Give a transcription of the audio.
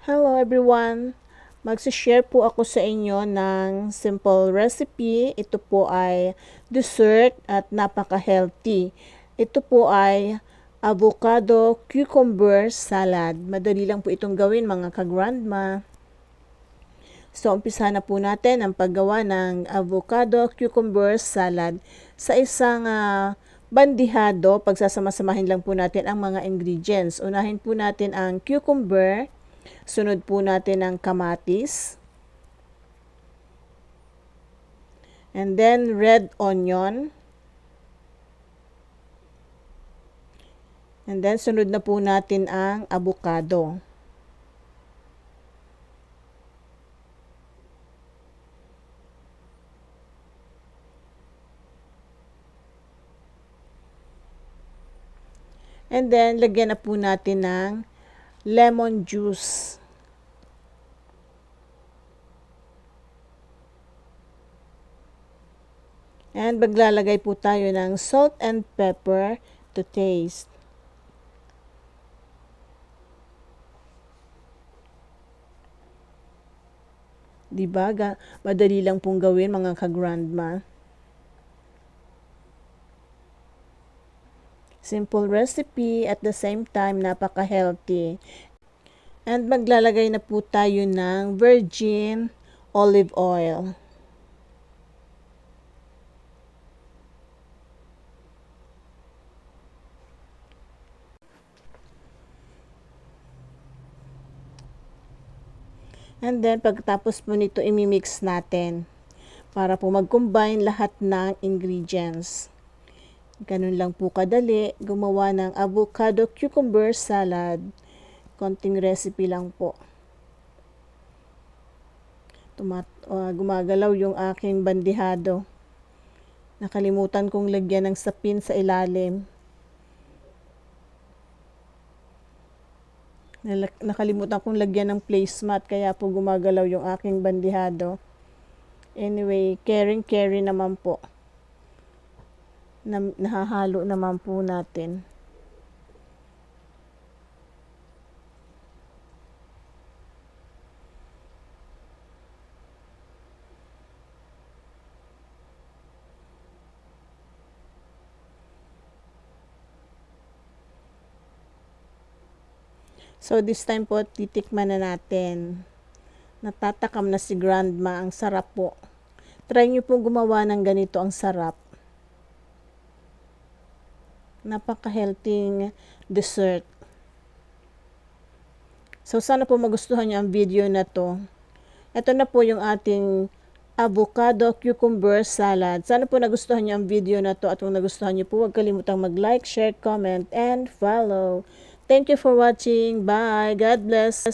Hello everyone! Magsishare po ako sa inyo ng simple recipe. Ito po ay dessert at napaka-healthy. Ito po ay avocado cucumber salad. Madali lang po itong gawin mga ka-grandma. So, umpisa na po natin ang paggawa ng avocado cucumber salad. Sa isang bandihado, pagsasama-samahin lang po natin ang mga ingredients. Unahin po natin ang cucumber. Sunod po natin ang kamatis. And then red onion. And then sunod na po natin ang avocado. And then lagyan na po natin ng lemon juice. And maglalagay po tayo ng salt and pepper to taste. Diba? Madali lang pong gawin mga ka-grandma. Simple recipe at the same time napaka-healthy. And maglalagay na po tayo ng virgin olive oil. And then, pagkatapos po nito, imimix natin para po mag-combine lahat ng ingredients. Ganun lang po kadali gumawa ng avocado cucumber salad. Konting recipe lang po. Gumagalaw yung aking bandihado. Nakalimutan kong lagyan ng sapin sa ilalim. Nakalimutan kong lagyan ng placemat kaya po gumagalaw yung aking bandihado. Anyway, carry naman po. Nahahalo naman po natin. So, this time po, titikman na natin. Natatakam na si grandma. Ang sarap po. Try nyo po gumawa ng ganito. Ang sarap. Napaka-healthy dessert. So, sana po magustuhan nyo ang video na to. Ito na po yung ating avocado cucumber salad. Sana po nagustuhan nyo ang video na to. At kung nagustuhan nyo po, huwag kalimutang mag-like, share, comment, and follow. Thank you for watching. Bye. God bless.